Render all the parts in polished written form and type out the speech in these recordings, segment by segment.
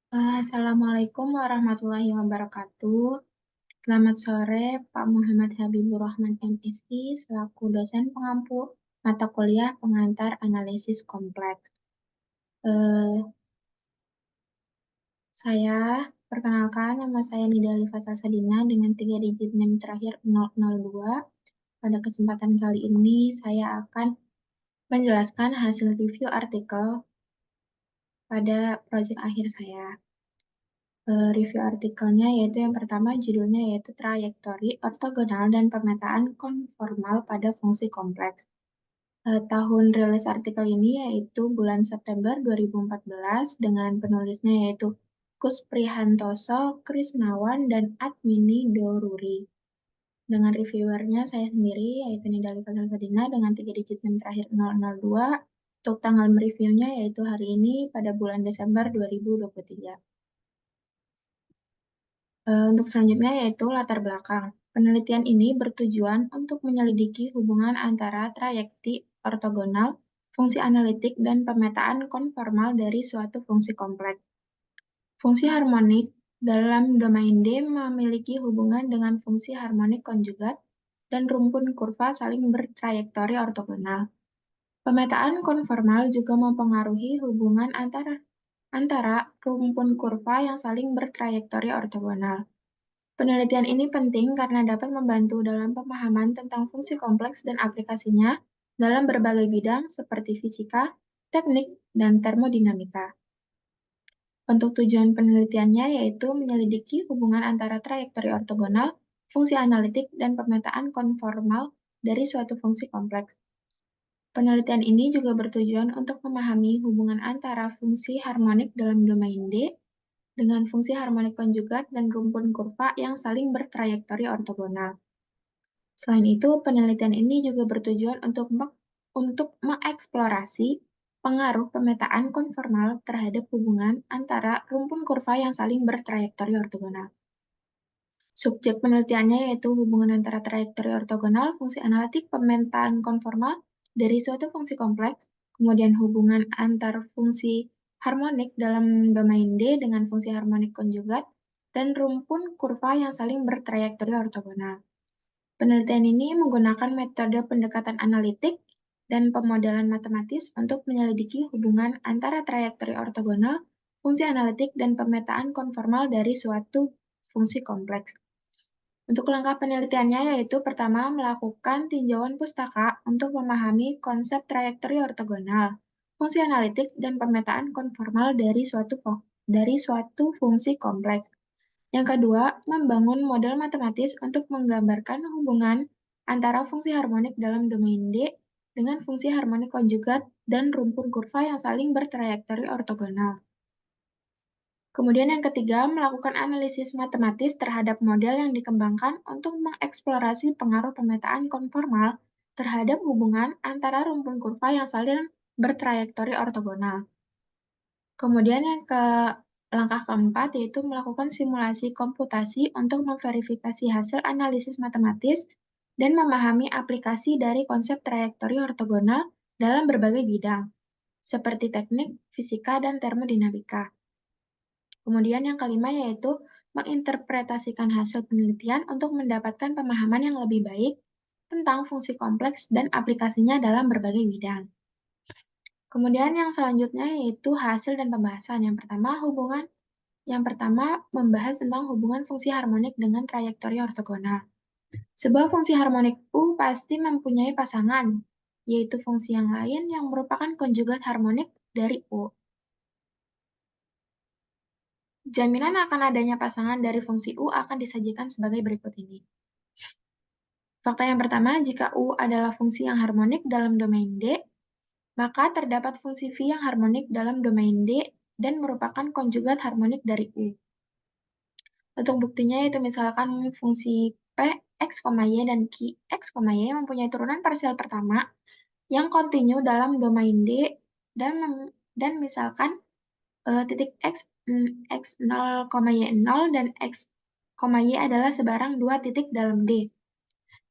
Assalamualaikum warahmatullahi wabarakatuh. Selamat sore, Pak Muhammad Habibur Rahman MSI, selaku dosen pengampu mata kuliah pengantar analisis kompleks. Eh, saya perkenalkan, nama saya Nida Alifa Salsadina dengan 3 digit NIM terakhir 002. Pada kesempatan kali ini, saya akan menjelaskan hasil review artikel pada proyek akhir saya. Review artikelnya yaitu yang pertama judulnya yaitu trayektori ortogonal dan pemetaan konformal pada fungsi kompleks. Tahun rilis artikel ini yaitu bulan September 2014 dengan penulisnya yaitu Kus Prihantoso, Krisnawan, dan Admini Doruri. Dengan reviewernya saya sendiri yaitu Nidali Salsadina dengan 3 digit NIM terakhir 002. Untuk tanggal mereviewnya yaitu hari ini pada bulan Desember 2023. Untuk selanjutnya yaitu latar belakang. Penelitian ini bertujuan untuk menyelidiki hubungan antara trayekti ortogonal, fungsi analitik, dan pemetaan konformal dari suatu fungsi kompleks. Fungsi harmonik dalam domain D memiliki hubungan dengan fungsi harmonik konjugat dan rumpun kurva saling bertrayektori ortogonal. Pemetaan konformal juga mempengaruhi hubungan antara rumpun kurva yang saling bertrayektori ortogonal. Penelitian ini penting karena dapat membantu dalam pemahaman tentang fungsi kompleks dan aplikasinya dalam berbagai bidang seperti fisika, teknik, dan termodinamika. Untuk tujuan penelitiannya yaitu menyelidiki hubungan antara trayektori ortogonal, fungsi analitik, dan pemetaan konformal dari suatu fungsi kompleks. Penelitian ini juga bertujuan untuk memahami hubungan antara fungsi harmonik dalam domain D dengan fungsi harmonik konjugat dan rumpun kurva yang saling bertrayektori ortogonal. Selain itu, penelitian ini juga bertujuan untuk mengeksplorasi pengaruh pemetaan konformal terhadap hubungan antara rumpun kurva yang saling bertrayektori ortogonal. Subjek penelitiannya yaitu hubungan antara trayektori ortogonal, fungsi analitik, pemetaan konformal dari suatu fungsi kompleks, kemudian hubungan antar fungsi harmonik dalam domain D dengan fungsi harmonik konjugat, dan rumpun kurva yang saling bertrayektori ortogonal. Penelitian ini menggunakan metode pendekatan analitik dan pemodelan matematis untuk menyelidiki hubungan antara trayektori ortogonal, fungsi analitik, dan pemetaan konformal dari suatu fungsi kompleks. Untuk langkah penelitiannya yaitu pertama melakukan tinjauan pustaka untuk memahami konsep trayektori ortogonal, fungsi analitik, dan pemetaan konformal dari suatu fungsi kompleks. Yang kedua, membangun model matematis untuk menggambarkan hubungan antara fungsi harmonik dalam domain D dengan fungsi harmonik konjugat dan rumpun kurva yang saling bertrayektori ortogonal. Kemudian yang ketiga, melakukan analisis matematis terhadap model yang dikembangkan untuk mengeksplorasi pengaruh pemetaan konformal terhadap hubungan antara rumpun kurva yang saling bertrayektori ortogonal. Kemudian langkah keempat yaitu melakukan simulasi komputasi untuk memverifikasi hasil analisis matematis dan memahami aplikasi dari konsep trayektori ortogonal dalam berbagai bidang, seperti teknik, fisika, dan termodinamika. Kemudian yang kelima yaitu menginterpretasikan hasil penelitian untuk mendapatkan pemahaman yang lebih baik tentang fungsi kompleks dan aplikasinya dalam berbagai bidang. Kemudian yang selanjutnya yaitu hasil dan pembahasan. Yang pertama membahas tentang hubungan fungsi harmonik dengan trayektori ortogonal. Sebuah fungsi harmonik U pasti mempunyai pasangan, yaitu fungsi yang lain yang merupakan konjugat harmonik dari U. Jaminan akan adanya pasangan dari fungsi U akan disajikan sebagai berikut ini. Fakta yang pertama, jika U adalah fungsi yang harmonik dalam domain D, maka terdapat fungsi V yang harmonik dalam domain D dan merupakan konjugat harmonik dari U. Untuk buktinya yaitu misalkan fungsi P, X, Y, dan Q, X, Y mempunyai turunan parsial pertama yang kontinu dalam domain D dan misalkan titik X 0, Y 0 dan X, Y adalah sebarang dua titik dalam D.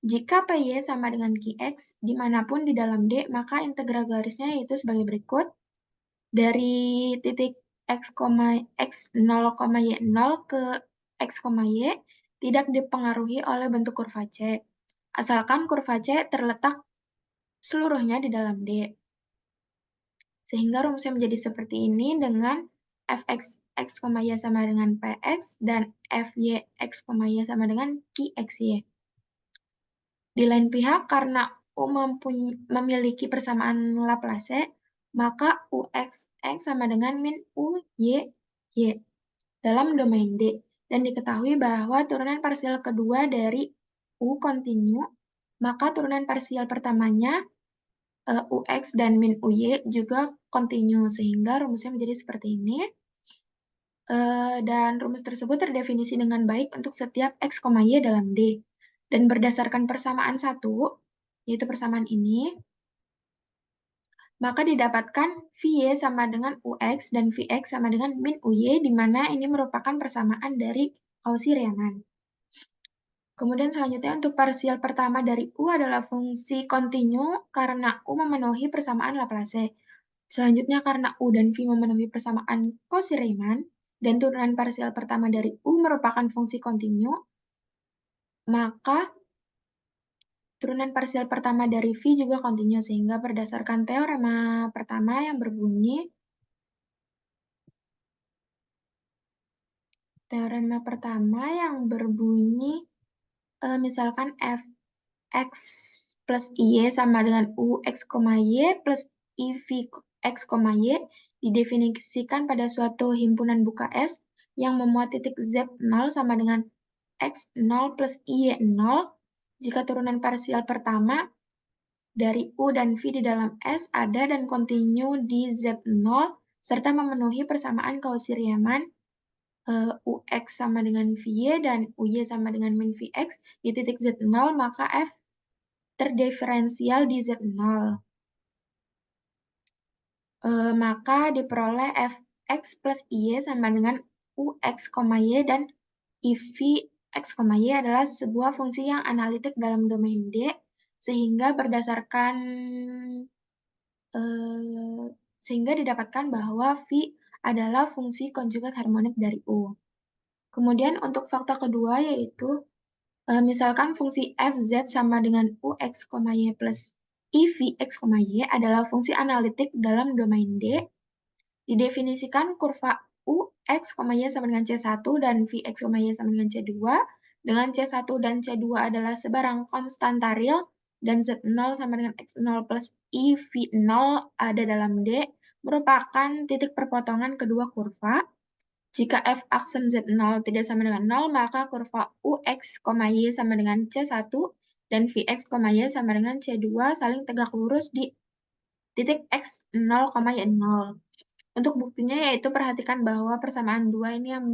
Jika PY sama dengan QX dimanapun di dalam D, maka integral garisnya yaitu sebagai berikut. Dari titik x0, y0 ke x, y tidak dipengaruhi oleh bentuk kurva C, asalkan kurva C terletak seluruhnya di dalam D. Sehingga rumusnya menjadi seperti ini dengan fx x, y sama dengan px dan fy x, y sama dengan qxy. Di lain pihak, karena U memiliki persamaan Laplace, maka Ux x sama dengan min Uy y dalam domain D. Dan diketahui bahwa turunan parsial kedua dari U kontinu, maka turunan parsial pertamanya Ux dan min Uy juga kontinu, sehingga rumusnya menjadi seperti ini. Dan rumus tersebut terdefinisi dengan baik untuk setiap x, y dalam D. Dan berdasarkan persamaan 1, yaitu persamaan ini, maka didapatkan Vy sama dengan Ux dan Vx sama dengan min Uy, di mana ini merupakan persamaan dari Cauchy-Riemann. Kemudian selanjutnya untuk parsial pertama dari U adalah fungsi kontinu karena U memenuhi persamaan Laplace. Selanjutnya karena U dan V memenuhi persamaan Cauchy-Riemann, dan turunan parsial pertama dari U merupakan fungsi kontinu, maka turunan parsial pertama dari V juga kontinu, sehingga berdasarkan teorema pertama yang berbunyi, misalkan fx plus y sama dengan ux, y plus iv x, y didefinisikan pada suatu himpunan buka S yang memuat titik z0 sama dengan x0 plus y0 jika turunan parsial pertama dari U dan V di dalam S ada dan kontinu di Z0 serta memenuhi persamaan Cauchy-Riemann Ux sama dengan Vy dan Uy sama dengan min Vx di titik Z0, maka F terdiferensial di Z0. Maka diperoleh Fx plus Y sama dengan Ux, y dan Iv x, y adalah sebuah fungsi yang analitik dalam domain D, sehingga sehingga didapatkan bahwa V adalah fungsi konjugat harmonik dari U. Kemudian untuk fakta kedua yaitu misalkan fungsi fz sama dengan Ux, y plus Iv x, y adalah fungsi analitik dalam domain D. Didefinisikan kurva Ux, y sama dengan C1 dan Vx, y sama dengan C2, dengan C1 dan C2 adalah sebarang konstan taril, dan Z0 sama dengan X0 plus IV0 ada dalam D, merupakan titik perpotongan kedua kurva. Jika f aksen Z0 tidak sama dengan 0, maka kurva Ux, y sama dengan C1 dan Vx, y sama dengan C2 saling tegak lurus di titik X0, y0. Untuk buktinya yaitu perhatikan bahwa persamaan 2 ini yang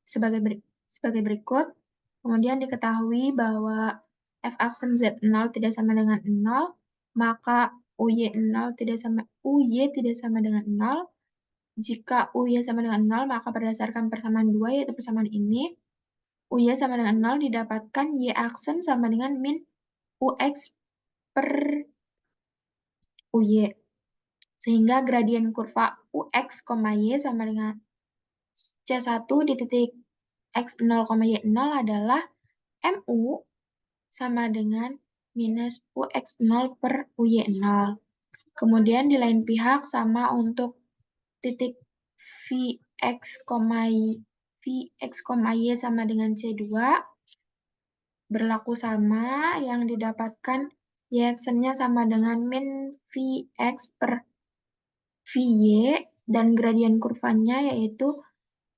sebagai berikut. Kemudian diketahui bahwa f aksen Z0 tidak sama dengan 0, maka Uy0 tidak sama dengan 0. Jika Uy sama dengan 0, maka berdasarkan persamaan 2 yaitu persamaan ini, Uy sama dengan 0 didapatkan Y aksen sama dengan min Ux per Uy. Sehingga gradien kurva Ux, y sama dengan C1 di titik X0, y0 adalah Mu sama dengan minus Ux0 per Uy0. Kemudian di lain pihak sama untuk titik Vx, y sama dengan C2 berlaku sama, yang didapatkan Y aksennya sama dengan min Vx per Vy, dan gradien kurvanya yaitu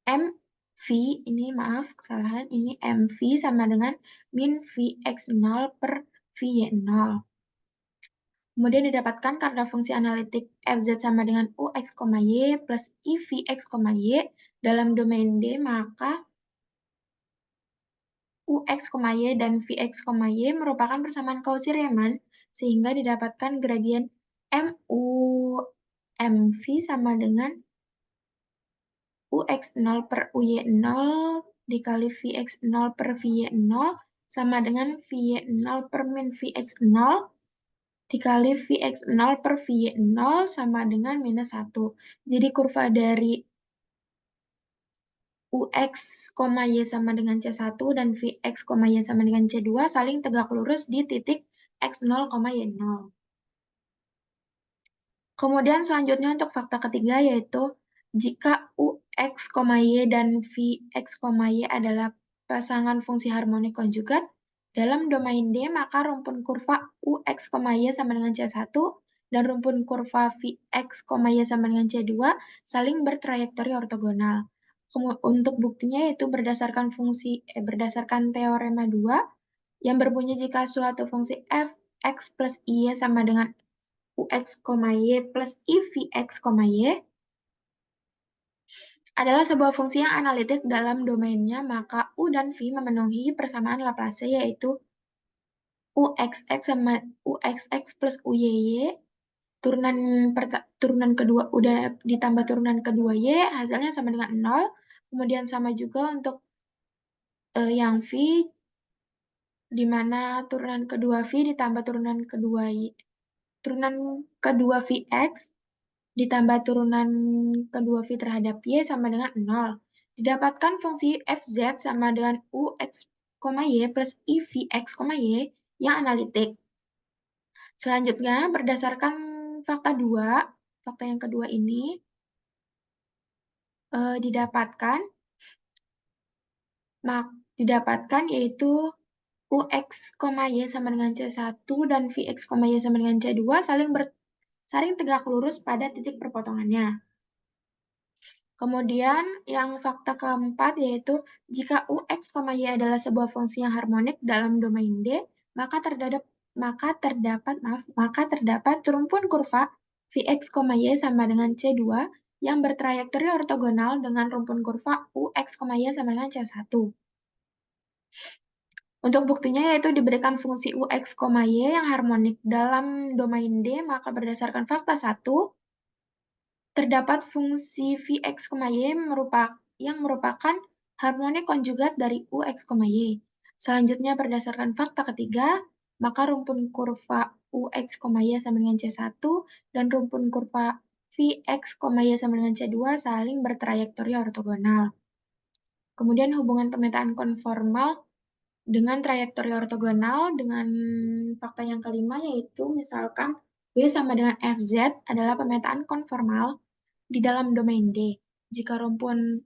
MV, ini maaf kesalahan, ini MV sama dengan min Vx0 per Vy0. Kemudian didapatkan karena fungsi analitik Fz sama dengan Ux, y plus Ivx, y dalam domain D, maka Ux, y dan Vx, y merupakan persamaan Cauchy-Riemann, sehingga didapatkan gradien Mu Mv sama dengan Ux0 per Uy0 dikali Vx0 per Vy0 sama dengan Vy0 per min Vx0 dikali Vx0 per Vy0 sama dengan minus 1. Jadi kurva dari Ux, Y sama dengan C1 dan Vx, Y sama dengan C2 saling tegak lurus di titik X0, Y0. Kemudian selanjutnya untuk fakta ketiga yaitu jika Ux, Y dan Vx, Y adalah pasangan fungsi harmonik konjugat, dalam domain D maka rumpun kurva Ux, Y sama dengan C1 dan rumpun kurva Vx, Y sama dengan C2 saling bertrayektori ortogonal. Untuk buktinya yaitu berdasarkan teorema 2 yang berbunyi jika suatu fungsi fx plus y sama dengan Ux, Y plus Ivx, Y adalah sebuah fungsi yang analitik dalam domainnya, maka U dan V memenuhi persamaan Laplace yaitu Uxx sama Uxx plus Uyy turunan kedua udah ditambah turunan kedua Y hasilnya sama dengan 0. Kemudian sama juga untuk yang V di mana turunan kedua V ditambah turunan kedua Vx ditambah turunan kedua V terhadap Y sama dengan 0. Didapatkan fungsi Fz sama dengan Ux, Y plus Ivx, Y yang analitik. Selanjutnya, berdasarkan fakta 2, fakta yang kedua ini didapatkan yaitu Ux, Y sama dengan C1 dan Vx, Y sama dengan C2 saling tegak lurus pada titik perpotongannya. Kemudian yang fakta keempat yaitu jika Ux, Y adalah sebuah fungsi yang harmonik dalam domain D, maka terdapat rumpun kurva Vx, Y sama dengan C2 yang bertrayektori ortogonal dengan rumpun kurva Ux, Y sama dengan C1. Untuk buktinya yaitu diberikan fungsi Ux, Y yang harmonik dalam domain D, maka berdasarkan fakta 1, terdapat fungsi Vx, Y yang merupakan harmonik konjugat dari Ux, Y. Selanjutnya berdasarkan fakta ketiga, maka rumpun kurva Ux, Y sama dengan C1 dan rumpun kurva Vx, Y sama dengan C2 saling bertrayektori ortogonal. Kemudian hubungan pemetaan konformal dengan trayektori ortogonal dengan fakta yang kelima yaitu misalkan W sama dengan Fz adalah pemetaan konformal di dalam domain D. Jika rumpun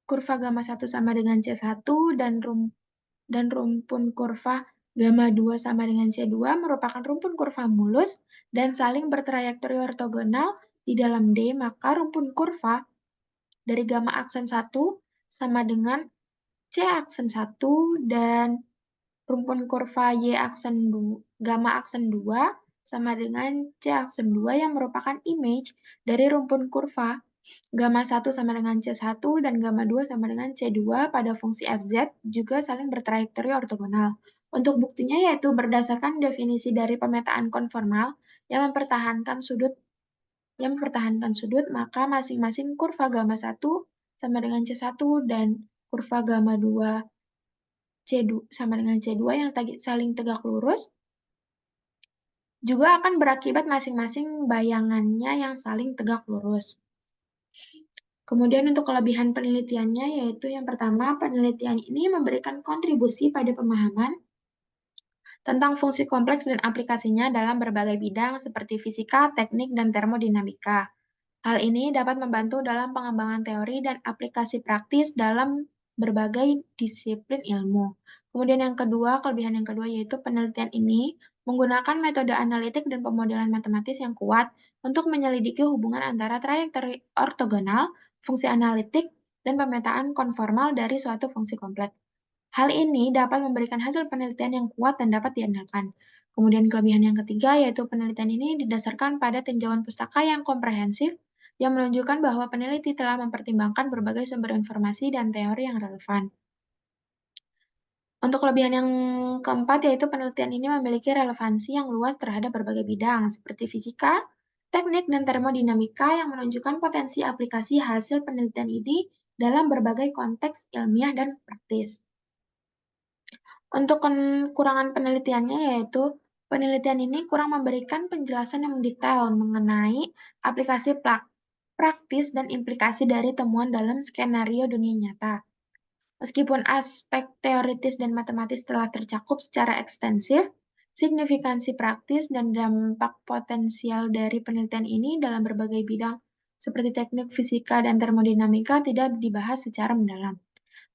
kurva gamma 1 sama dengan C1 dan rumpun kurva gamma 2 sama dengan C2 merupakan rumpun kurva mulus dan saling bertrayektori ortogonal di dalam D, maka rumpun kurva dari gamma aksen 1 sama dengan C aksen 1 dan rumpun kurva Y aksen 2, gamma aksen 2 sama dengan C aksen 2 yang merupakan image dari rumpun kurva gamma 1 sama dengan C1 dan gamma 2 sama dengan C2 pada fungsi Fz juga saling bertrayektori ortogonal. Untuk buktinya yaitu berdasarkan definisi dari pemetaan konformal yang mempertahankan sudut, maka masing-masing kurva gamma 1 sama dengan C1 dan kurva gamma 2 C2 sama dengan C2 yang saling tegak lurus juga akan berakibat masing-masing bayangannya yang saling tegak lurus. Kemudian untuk kelebihan penelitiannya yaitu yang pertama, penelitian ini memberikan kontribusi pada pemahaman tentang fungsi kompleks dan aplikasinya dalam berbagai bidang seperti fisika, teknik, dan termodinamika. Hal ini dapat membantu dalam pengembangan teori dan aplikasi praktis dalam berbagai disiplin ilmu. Kemudian kelebihan yang kedua yaitu penelitian ini menggunakan metode analitik dan pemodelan matematis yang kuat untuk menyelidiki hubungan antara trayektori ortogonal, fungsi analitik, dan pemetaan konformal dari suatu fungsi kompleks. Hal ini dapat memberikan hasil penelitian yang kuat dan dapat diandalkan. Kemudian kelebihan yang ketiga yaitu penelitian ini didasarkan pada tinjauan pustaka yang komprehensif yang menunjukkan bahwa peneliti telah mempertimbangkan berbagai sumber informasi dan teori yang relevan. Untuk kelebihan yang keempat yaitu penelitian ini memiliki relevansi yang luas terhadap berbagai bidang seperti fisika, teknik, dan termodinamika yang menunjukkan potensi aplikasi hasil penelitian ini dalam berbagai konteks ilmiah dan praktis. Untuk kekurangan penelitiannya yaitu penelitian ini kurang memberikan penjelasan yang mendetail mengenai aplikasi praktis, dan implikasi dari temuan dalam skenario dunia nyata. Meskipun aspek teoritis dan matematis telah tercakup secara ekstensif, signifikansi praktis dan dampak potensial dari penelitian ini dalam berbagai bidang, seperti teknik fisika dan termodinamika, tidak dibahas secara mendalam.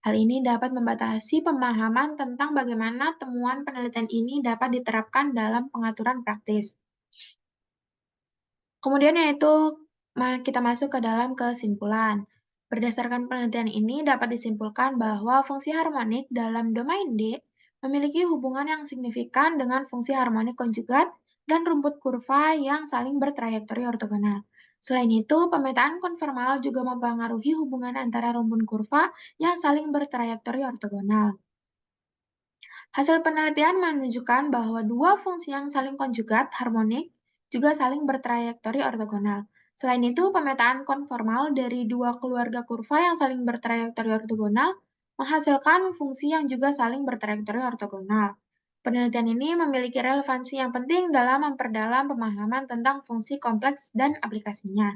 Hal ini dapat membatasi pemahaman tentang bagaimana temuan penelitian ini dapat diterapkan dalam pengaturan praktis. Kemudian yaitu kita masuk ke dalam kesimpulan. Berdasarkan penelitian ini dapat disimpulkan bahwa fungsi harmonik dalam domain D memiliki hubungan yang signifikan dengan fungsi harmonik konjugat dan rumput kurva yang saling bertrayektori ortogonal. Selain itu, pemetaan konformal juga mempengaruhi hubungan antara rumput kurva yang saling bertrayektori ortogonal. Hasil penelitian menunjukkan bahwa dua fungsi yang saling konjugat harmonik juga saling bertrayektori ortogonal. Selain itu, pemetaan konformal dari dua keluarga kurva yang saling bertrayektori ortogonal menghasilkan fungsi yang juga saling bertrayektori ortogonal. Penelitian ini memiliki relevansi yang penting dalam memperdalam pemahaman tentang fungsi kompleks dan aplikasinya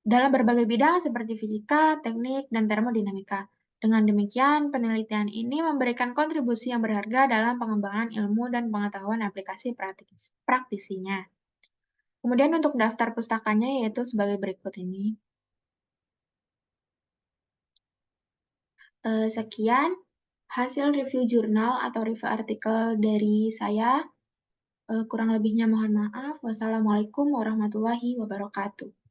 dalam berbagai bidang seperti fisika, teknik, dan termodinamika. Dengan demikian, penelitian ini memberikan kontribusi yang berharga dalam pengembangan ilmu dan pengetahuan aplikasi praktisinya. Kemudian untuk daftar pustakanya yaitu sebagai berikut ini. Sekian hasil review jurnal atau review artikel dari saya. Kurang lebihnya mohon maaf. Wassalamualaikum warahmatullahi wabarakatuh.